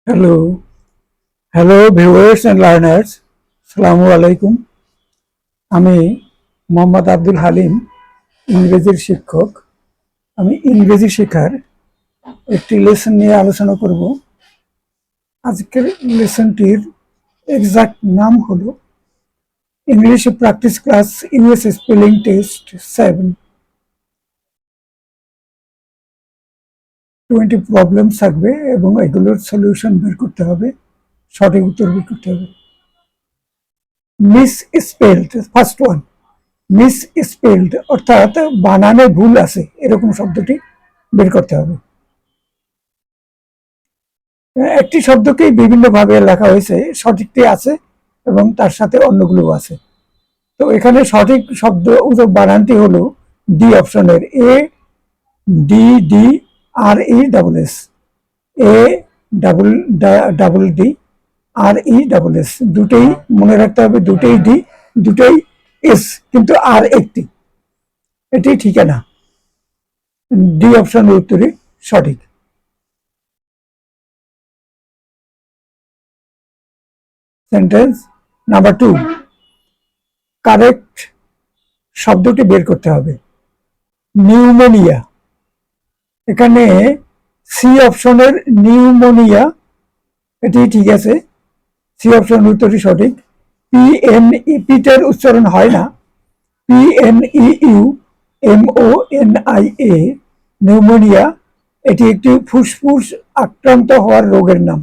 Hello, hello viewers and learners, আসসালামু আলাইকুম। আমি মোহাম্মদ আব্দুল হালিম, ইংরেজির শিক্ষক। আমি ইংরেজি শেখার একটি লেসন নিয়ে আলোচনা করব। আজকের লেসনটির এক্সাক্ট নাম হলো English practice class US spelling test 7। 20 problems থাকবে এবং এগুলোর সলিউশন বের করতে হবে, সঠিক উত্তর বের করতে হবে। Miss spelled, first one. Miss spelled অর্থাৎ বানানে ভুল আছে এরকম শব্দটি বের করতে হবে। একটি শব্দকেই বিভিন্ন ভাবে লেখা হয়েছে, সঠিকটি আছে এবং তার সাথে অন্যগুলো আছে। তো এখানে সঠিক শব্দ বানানটি হলো ডি অপশনের A D D R E double S, A double double D R E double S, দুটেই মনে রাখতে হবে, দুটেই ডি দুটেই এস, কিন্তু আর একটি, এটি ঠিকানা। ডি অপশনের উত্তরই সঠিক। সেন্টেন্স নাম্বার 2, কারেক্ট শব্দটি বের করতে হবে। নিউমোনিয়া, এখানে সি অপশনের নিউমোনিয়া, এটি ঠিক আছে, সি অপশনের উত্তরই সঠিক। পিটার উচ্চারণ হয় না, PNEUMONIA, নিউমোনিয়া, এটি একটি ফুসফুস আক্রান্ত হওয়ার রোগের নাম।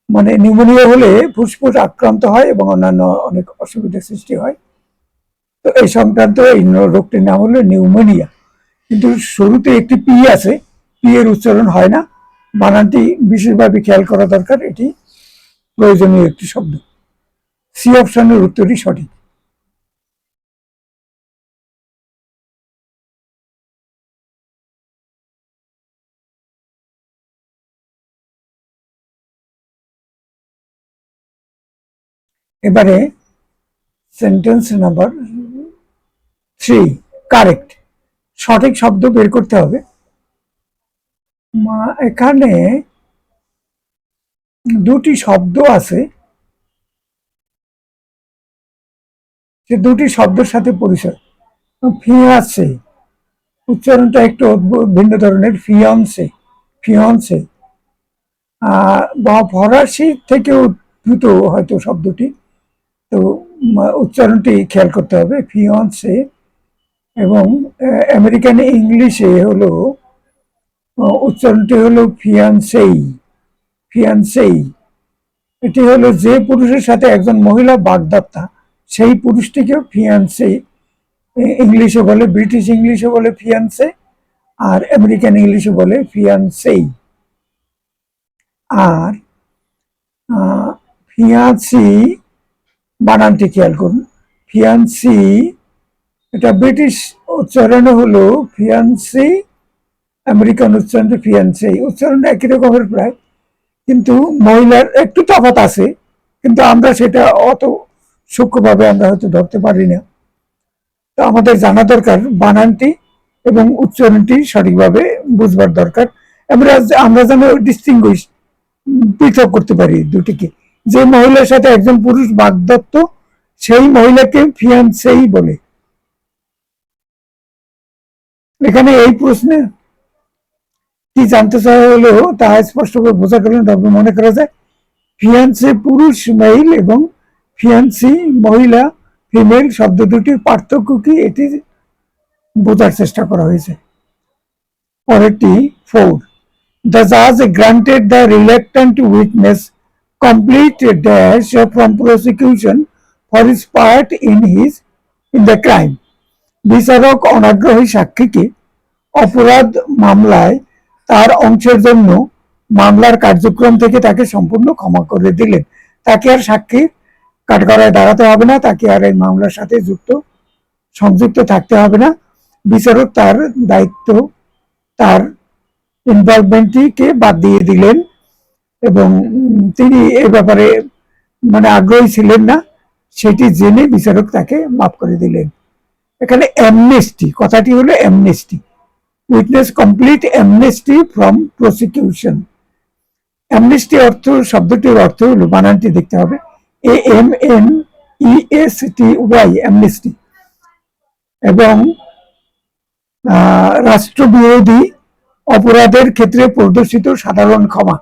মানে নিউমোনিয়া হলে ফুসফুস আক্রান্ত হয় এবং অন্যান্য অনেক অসুবিধার সৃষ্টি হয়। তো এই সংক্রান্ত এই রোগটির নাম হলো নিউমোনিয়া। কিন্তু শুরুতে একটি পি আছে, পি এর উচ্চারণ হয় না, বানানটি বিশেষভাবে খেয়াল করা দরকার, এটি প্রয়োজনীয় একটি শব্দ। সি অপশনের উত্তরই সঠিক। এবারে সেন্টেন্স নাম্বার 3, কারেক্ট, সঠিক শব্দ বের করতে হবে। এখানে দুটি শব্দ আছে, যে দুটি শব্দের সাথে পরিচয়। ফিয়ান্সে, উচ্চারণটা একটু ভিন্ন ধরনের, ফিয়ন্সে, ফিয়ন্সে, বা ফরাসি থেকে উদ্ভূত হয়তো শব্দটি, তো উচ্চারণটি খেয়াল করতে হবে, ফিয়ন্সে। এবং আমেরিকান ইংলিশে হলো উচ্চারণটি হলো ফিয়ান্সেই, ফিয়ান্সেই। এটি হলো যে পুরুষের সাথে একজন মহিলা বাগদত্তা, সেই পুরুষটিকেও ফিয়ান্সে ইংলিশে বলে, ব্রিটিশ ইংলিশে বলে ফিয়ান্সে, আর আমেরিকান ইংলিশে বলে ফিয়ান্সেই। আর ফিয়ান্সি বানানটি খেয়াল করুন, ফিয়ান্সি, এটা ব্রিটিশ উচ্চারণে হলো ফিয়ান্সি, আমেরিকান উচ্চারণে ফিয়ান্সেই, উচ্চারণটা একই রকমের প্রায়, কিন্তু মহিলার একটু তফাৎ আছে, কিন্তু আমরা সেটা অত সূক্ষ্মভাবে আমরা হয়তো ধরতে পারি না। তো আমাদের জানা দরকার বানানটি এবং উচ্চারণটি সঠিকভাবে বুঝবার দরকার। আমরা যেন ডিস্টিংগুইশ, পৃথক করতে পারি দুটিকে। যে মহিলার সাথে একজন পুরুষ বাগদত্ত, সেই মহিলাকে ফিয়ান্সেই বলে। এখানে এই প্রশ্নে কি জানতে চাওয়া হলো তা স্পষ্ট করে বোঝা গেল না, তবে মনে করা যায় ফিয়ান্সে পুরুষ মেইল এবং ফিয়ান্সি মহিলা ফিমেল শব্দ দুটির পার্থক্য কি এটি বোঝার চেষ্টা করা হয়েছে। পরেরটি 4, the judge granted the reluctant witness complete dash from prosecution for his part in the crime. বিচারক অনাগ্রহী সাক্ষীকে অপরাধ মামলায় তার অংশের জন্য মামলার কার্যক্রম থেকে তাকে সম্পূর্ণ ক্ষমা করে দিলেন। তাকে আর সাক্ষীর কাঠগড়ায় দাঁড়াতে হবে না, তাকে আর এই মামলার সাথে সংযুক্ত থাকতে হবে না। বিচারক তার দায়িত্ব, তার ইনভলভমেন্টটিকে বাদ দিয়ে দিলেন এবং তিনি এ ব্যাপারে মানে আগ্রহী ছিলেন না, সেটি জেনে বিচারক তাকে মাফ করে দিলেন। এখানে অ্যামনেস্টি, কথাটি হলো amnesty, witness complete amnesty from prosecution. Amnesty অর্থ, শব্দটির অর্থ হলো, বানানটি দেখতে হবে, AMNESTY, অ্যামনেস্টি, এবং রাষ্ট্রবিরোধী অপরাধের ক্ষেত্রে প্রদর্শিত সাধারণ ক্ষমা।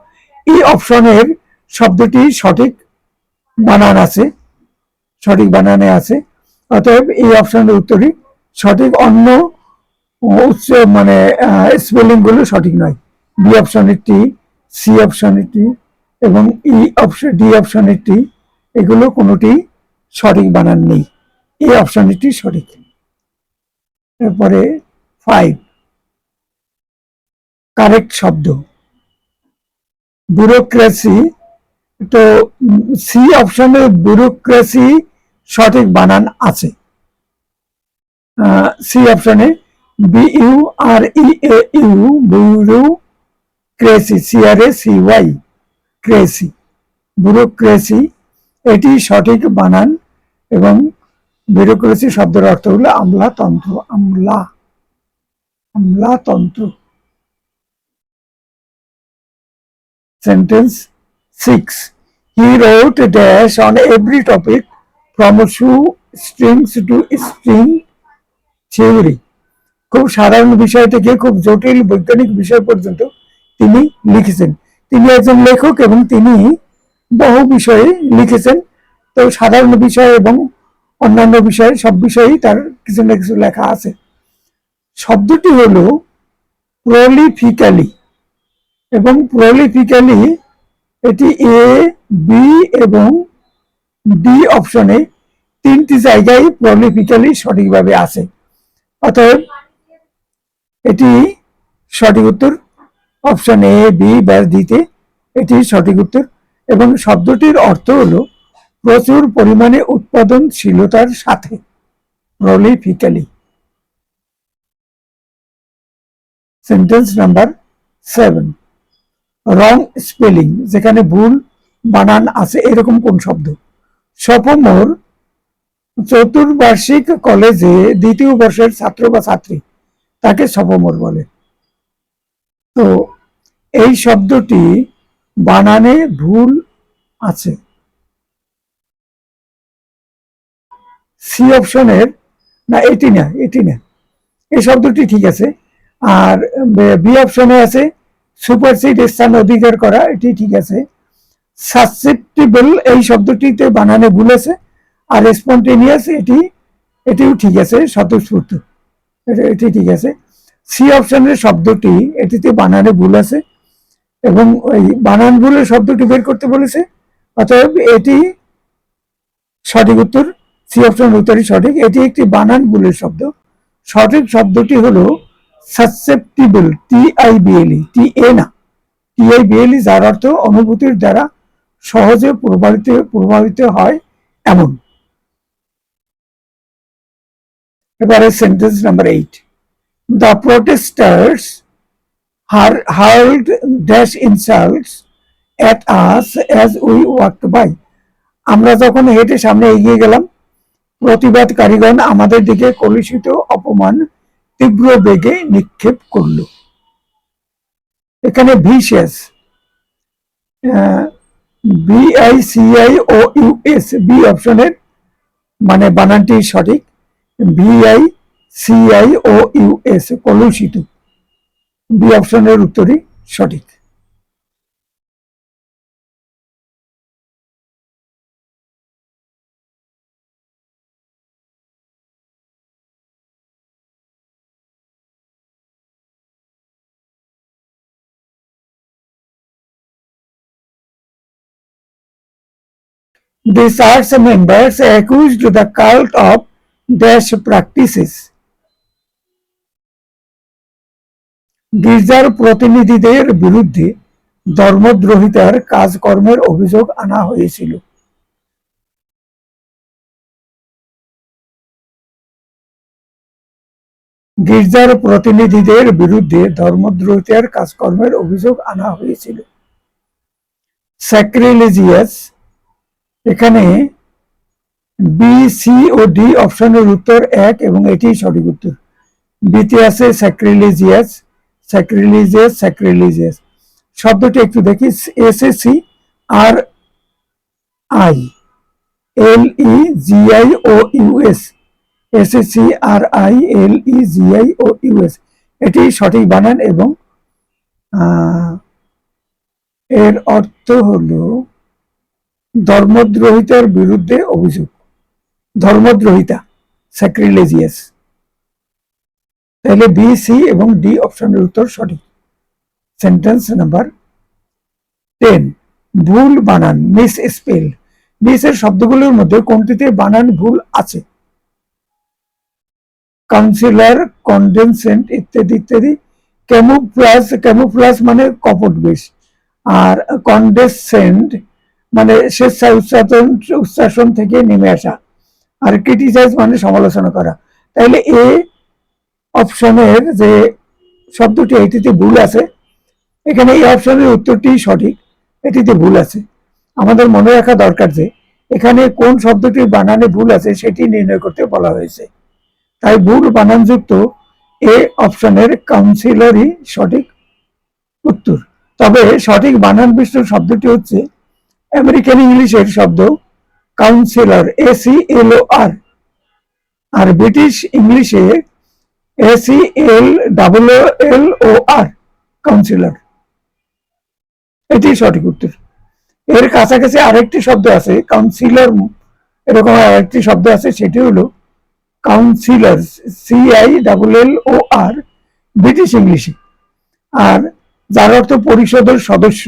এই অপশনের শব্দটি সঠিক বানান আছে, সঠিক বানানে আছে, অতএব এই অপশনের উত্তরই সঠিক। অন্য উচ্চ মানে স্পেলিং গুলো সঠিক নয়। বি অপশনের টি, সি অপশনের টি এবং ডি অপশনের টি, এগুলো কোনোটি সঠিক বানান নেই। এই অপশনের টি সঠিক। এরপরে 5, কারেক্ট শব্দ, ব্যুরোক্রেসি। তো সি অপশনে ব্যুরোক্রেসি সঠিক বানান আছে। সি অপশনে BUREAU, bureaucracy, CRACY, crazy, bureaucracy, এটি সঠিক বানান। এবং ব্যুরোক্রেসি শব্দের অর্থ হলো আমলাতন্ত্র, আমলাতন্ত্র। Sentence 6. He wrote a dash on every topic from shoestrings to string theory. খুব সাধারণ বিষয় থেকে খুব জটিল বৈজ্ঞানিক বিষয় পর্যন্ত তিনি লিখেছেন। তিনি একজন লেখক এবং তিনি বহু বিষয়ে লিখেছেন। তো সাধারণ বিষয় এবং অন্যান্য বিষয়ে, সব বিষয়েই তার কিছু না কিছু লেখা আছে। শব্দটি হলো প্রলিফিক্যালি, এবং প্রলিফিক্যালি এটি এ, বি এবং ডি অপশনে তিনটি জায়গায় প্রলিফিক্যালি সঠিকভাবে আছে। অতএব এটি সঠিক উত্তর। অপশন এ, বি বা ডিতে এটি সঠিক উত্তর। এবং শব্দটির অর্থ হলো প্রচুর পরিমাণে উৎপাদনশীলতার সাথে, প্রলিফিক্যালি। সেন্টেন্স নাম্বার 7, রং স্পেলিং, যেখানে ভুল বানান আছে এরকম কোন শব্দ? সোফোমোর চতুর্বার্ষিক কলেজে দ্বিতীয় বর্ষের ছাত্র বা ছাত্রী, তাকে সোফোমোর বলে। তো এই শব্দটি বানানে ভুল আছে। সি অপশনের না, এটি না, এটি না, এই শব্দটি ঠিক আছে। আর বি অপশনে আছে সুপারসিড, স্থান অধিকার করা, এটি ঠিক আছে। সাসেপ্টিবল এই শব্দটিতে বানানে ভুল আছে। আর স্পন্টেনিয়াস এটিও ঠিক আছে, স্বতঃস্ফূর্ত, এটি ঠিক আছে। সি অপশনের শব্দটি, এটিতে বানানে ভুল আছে এবং ওই বানান ভুলের শব্দটি বের করতে বলেছে। অতএব এটি সঠিক উত্তর। সি অপশনের উত্তরই সঠিক। এটি একটি বানান ভুলের শব্দ। সঠিক শব্দটি হলো সাসেপ্টিবল, TIBLE, TA না, TIBLE, যার অর্থ অনুভূতির দ্বারা সহজে প্রভাবিত হয় এমন। এবারে sentence number 8, the protesters hurled dash insults at us as we walked by. আমরা যখন হেঁটে সামনে এগিয়ে গেলাম, প্রতিবাদকারীগণ আমাদের দিকে কলুষিত অপমান তীব্র বেগে নিক্ষেপ করল। এখানে ভিশিয়াস, VICIOUS, বি অপশনের মানে বানানটি সঠিক। VICIOUS, কলুষিত, বি অপশনের উত্তরই সঠিক। These arts members accused the cult of dash practices. গির্জার প্রতিনিধিদের বিরুদ্ধে ধর্মদ্রোহিতার কাজকর্মের অভিযোগ আনা হয়েছিল। গির্জার প্রতিনিধিদের বিরুদ্ধে ধর্মদ্রোহিতার কাজকর্মের অভিযোগ আনা হয়েছিল। স্যাক্রিলেজিয়াস, এখানে বি, সি ও ডি অপশনের উত্তর এক এবং এটি সঠিক উত্তর। বিতে আছে স্যাক্রিলেজিয়াস, স্যাক্রিলেজিয়াস, স্যাক্রিলেজিয়াস। শব্দটি একটু দেখি, SAC RILEGIOUS, SACRILEGIOUS, এটি সঠিক বানান এবং এর অর্থ হলো ধর্মদ্রোহিতার বিরুদ্ধে অভিযোগ, ধর্মদ্রোহিতা, স্যাক্রিলেজিয়াস। তাহলে বি, সি এবং ডি অপশনের উত্তর সঠিক। সেন্টেন্স নাম্বার 10, ভুল বানান, মিস স্পেল। নিচের শব্দগুলোর মধ্যে কোনটিতে বানান ভুল আছে? কাউন্সিলর, কন্ডেনসেন্ট ইত্যাদি ইত্যাদি। ক্যামুফ্লাজ মানে কপট বেশ, আর কন্ডেসেন্ট মানে স্বেচ্ছায় উচ্চাসন থেকে নেমে আসা, আর ক্রিটিসাইজ মানে সমালোচনা করা। তাহলে এ অপশনের যে শব্দটি এটিতে ভুল আছে, এখানে এই অপশনের উত্তরটি সঠিক, এটিতে ভুল আছে। আমাদের মনে রাখা দরকার যে এখানে কোন শব্দটির বানানে ভুল আছে সেটি নির্ণয় করতে বলা হয়েছে। তাই ভুল বানানযুক্ত এ অপশনের কাউন্সিলরই সঠিক উত্তর। তবে সঠিক বানান বিশিষ্ট শব্দটি হচ্ছে আমেরিকান ইংলিশের শব্দ কাউন্সিলর, ACLOR, আর ব্রিটিশ ইংলিশে ACLOOR, কাউন্সিলর। এটি সঠিক উত্তর। এর কাছাকাছি আরেকটি শব্দ আছে কাউন্সিলর, এরকম আরেকটি শব্দ আছে, সেটি হলো কাউন্সিলর, CILLOR, ব্রিটিশ ইংলিশে, আর যার অর্থ পরিষদের সদস্য।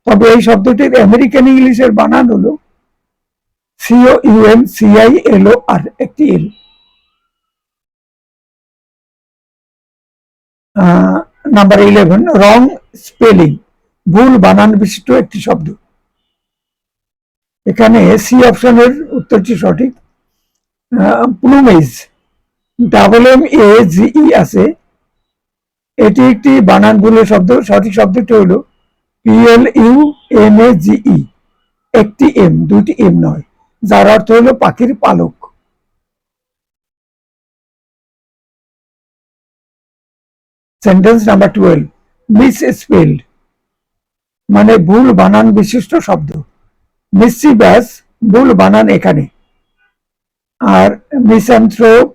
তবে এই শব্দটির আমেরিকান ইংলিশের বানান হলো COUNCILOR, একটি এল। নাম্বার 11, রং স্পেলিং, ভুল বানান বিশিষ্ট একটি শব্দ। এখানে সি অপশনের উত্তরটি সঠিক। প্লুমেজ, MAGE আছে, এটি একটি বানান ভুলের শব্দ। সঠিক শব্দটি হলো PLUMAGE, একটি এম, দুটি এম নয়, যার অর্থ হলো পাখির পালক। সেন্টেন্স নাম্বার 12, মিস স্পেলড মানে ভুল বানান বিশিষ্ট শব্দ। মিসচিভাস ভুল বানান এখানে, আর মিসঅ্যানথ্রোপ,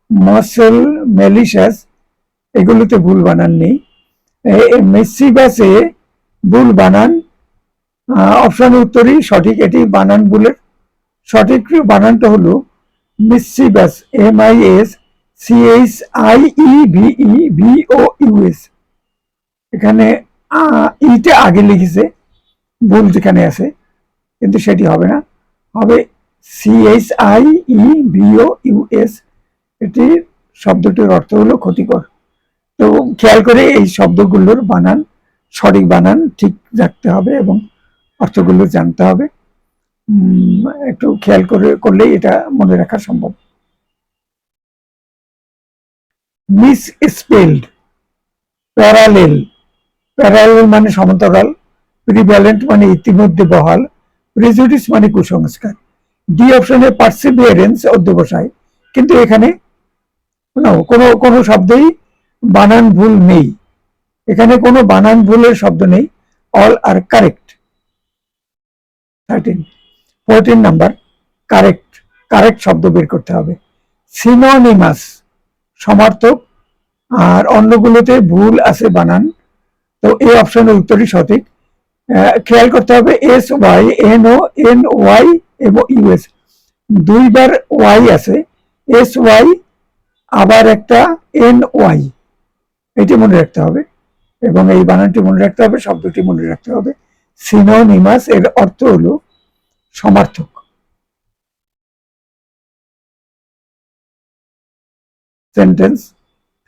মসেল, মেলিশাস এগুলোতে ভুল বানান নেই। মিসচিভাসে ভুল বানান, অপশন উত্তরই সঠিক, এটি বানান ভুলের সঠিক বানানটা হলো মিসচিভাস, MISCHIEVEVOUS। এখানে ইটা আগে লিখেছে, ভুল যেখানে আছে, কিন্তু সেটি হবে না, হবে CHIEVOUS। এটি শব্দটির অর্থ হলো ক্ষতিকর। তো খেয়াল করে এই শব্দগুলোর বানান, সঠিক বানান ঠিক রাখতে হবে এবং অর্থগুলো জানতে হবে। একটু খেয়াল করলেই এটা মনে রাখা সম্ভব। মিস স্পেলড, প্যারালেল, প্যারালেল মানে সমান্তরাল, প্রিভ্যালেন্ট মানে ইতিমধ্যে বহাল, প্রেজুডিস মানে কুসংস্কার। ডি অপশনে পারসিভিয়ারেন্স অধ্যবসায়, কিন্তু এখানে কোনো শব্দেই বানান ভুল নেই, এখানে কোনো বানান ভুলের শব্দ নেই, অল আর কারেক্ট। 14 নাম্বার, কারেক্ট, কারেক্ট শব্দ বের করতে হবে। সিনোনিমাস সমার্থক, আর অন্যগুলোতে ভুল আছে বানান, তো এই অপশনের উত্তরই সঠিক। খেয়াল করতে হবে SYNONY এবং US, দুইবার ওয়াই আছে, SY আবার একটা NY, এটি মনে রাখতে হবে এবং এই বানানটি মনে রাখতে হবে, শব্দটি মনে রাখতে হবে। সিনোনিমাস এর অর্থ হলো সমার্থক। সেন্টেন্স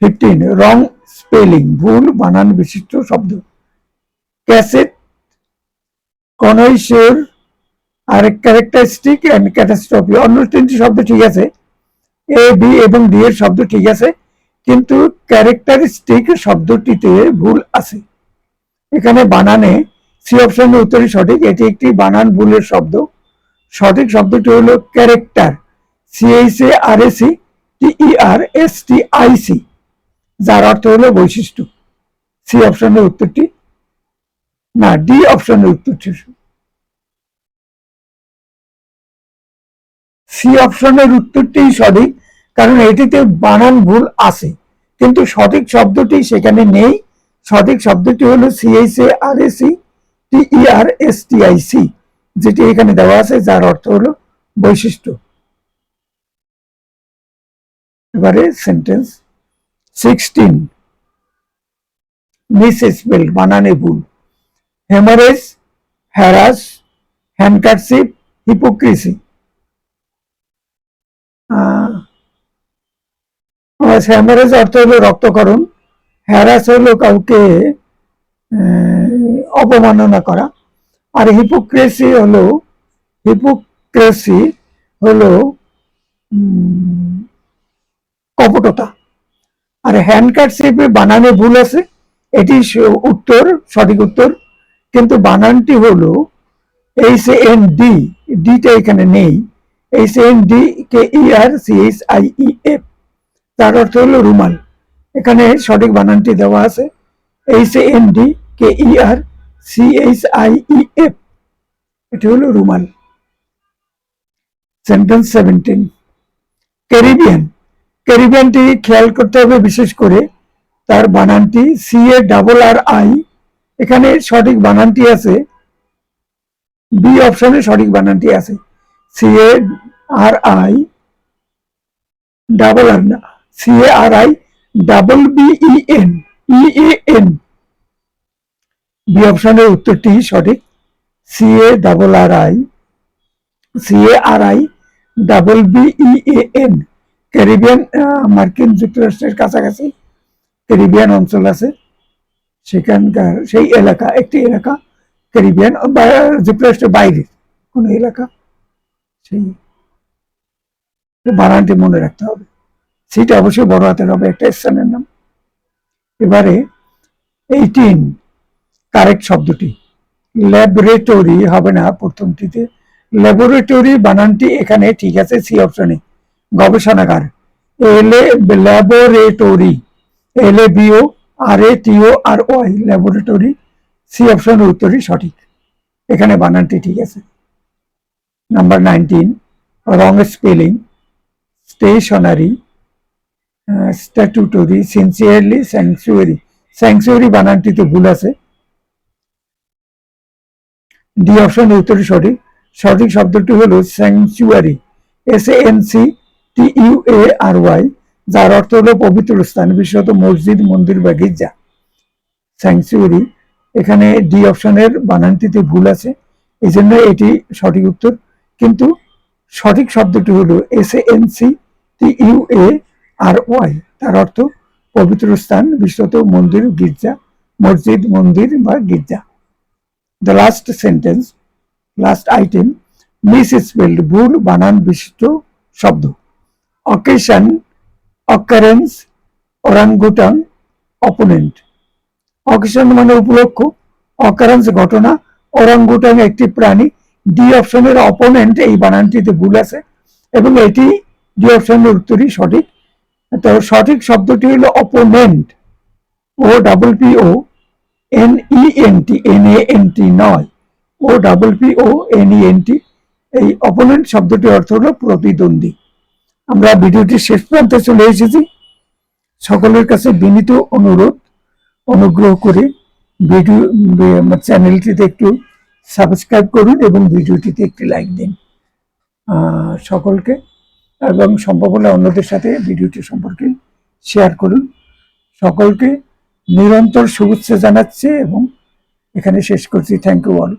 15, রং স্পেলিং, ভুল বানান বিশিষ্ট শব্দ। ক্যাসেট, কনইশিওর, আর ক্যারেক্টারিস্টিক এন্ড ক্যাটাস্ট্রফি, অন্য তিনটি শব্দ ঠিক আছে, এ, বি এবং ডি এর শব্দ ঠিক আছে, কিন্তু ক্যারেক্টারিস্টিক শব্দটিতে ভুল আছে। এখানে বানানে সি অপশনের উত্তরই সঠিক, এটি একটি বানান ভুলের শব্দ। সঠিক শব্দটি হলো ক্যারেক্টার, CHARACTERSTIC, যার অর্থ হলো বৈশিষ্ট্য। সি অপশনের উত্তরটি না, ডি অপশনের উত্তরটি। সি অপশনের উত্তরটি সঠিক, কারণ এটিতে বানান ভুল আছে, কিন্তু সঠিক শব্দটি সেখানে নেই। সঠিক শব্দটি হলো CHARAC TERSTIC, যেটি এখানে দেওয়া আছে, যার অর্থ হলো বৈশিষ্ট্য। এবারে সেন্টেন্স 16, মিস স্পেল, বানানে ভুল। Haemorrhage, harass, handkerchief, hypocrisy. Haemorrhage অর্থ হলো রক্তকরণ, হ্যারাস হলো কাউকে অপমাননা করা, আর হিপোক্রেসি হলো কপটতা। আর হ্যান্ডকারশিপে বানানে ভুল আছে, এটি উত্তর, সঠিক উত্তর, কিন্তু বানানটি হলো HAND, ডিটা এখানে নেই, HANDKERCHIEF, তার অর্থ হলো রুমাল। এখানে সঠিক বানানটি দেওয়া আছে HANDKERCHIEF, এটি হলো রুমাল। Sentence 17, Caribbean. ক্যারিবিয়ানটি খেয়াল করতে হবে বিশেষ করে তার বানানটি, CARRI, এখানে সঠিক বানানটি আছে, বি অপশনে সঠিক বানানটি আছে, CARI ডাবল আর না, CARI BEN, বি অপশনের উত্তরটি সঠিক, CARI BEN। ক্যারিবিয়ান মার্কিন যুক্তরাষ্ট্রের কাছাকাছি ক্যারিবিয়ান অঞ্চল আছে, সেখানকার সেই এলাকা, একটি এলাকা ক্যারিবিয়ান, বা যুক্তরাষ্ট্রের বাইরের কোন এলাকা, সেই বানানটি মনে রাখতে হবে। সেটা অবশ্যই বড় হাতের হবে, একটা স্থানের নাম। এবারে 18, কারেক্ট শব্দটি। ল্যাবরেটরি হবে না প্রথমটিতে, ল্যাবরেটরি বানানটি এখানে ঠিক আছে, সি অপশনে, গবেষণাগার। ল্যাবরেটরি, LABORATORY, ল্যাবরেটরি, সি অপশনের উত্তরই সঠিক, এখানে বানানটি ঠিক আছে। Number 19, wrong spelling. Stationery, statutory, sincerely, sanctuary. Sanctuary বানানটিতে ভুল আছে, ডি অপশনের উত্তরই সঠিক। সঠিক শব্দটি হলো স্যাংচুয়ারি, SANCTUARY, যার অর্থ হলো পবিত্র স্থান, বিশেষত মসজিদ, মন্দির বা গির্জা। স্যাংচুয়ারি, এখানে ডি অপশনের বানানটিতে ভুল আছে, এই জন্য এটি সঠিক উত্তর, কিন্তু সঠিক শব্দটি হলো SANCTUARY, তার অর্থ পবিত্র স্থান, বিশেষত মন্দির, গির্জা, মসজিদ, মন্দির বা গির্জা। The last sentence, last item, misspelled, ভুল বানান বিশিষ্ট শব্দ। Occasion, occurrence, orangutan, opponent. Occasion মানে উপলক্ষ, অকারেন্স ঘটনা, ওরাঙ্গুটাং একটি প্রাণী, ডি অপশনের অপোনেন্ট, এই বানানটিতে ভুল আছে, এবং এটি ডি অপশনের উত্তরই সঠিক। তো সঠিক শব্দটি হলো অপোনেন্ট, OPPONENT নয়, OPPONENT। এই অপোনেন্ট শব্দটির অর্থ হলো প্রতিদ্বন্দ্বী। আমরা ভিডিওটির শেষ প্রান্তে চলে এসেছি। সকলের কাছে বিনীত অনুরোধ, অনুগ্রহ করে ভিডিও চ্যানেলটিতে একটু সাবস্ক্রাইব করুন এবং ভিডিওটিতে একটি লাইক দিন সকলকে, এবং সম্ভব হলে অন্যদের সাথে ভিডিওটি সম্পর্কে শেয়ার করুন। সকলকে নিরন্তর শুভেচ্ছা জানাচ্ছি এবং এখানে শেষ করছি। Thank you all.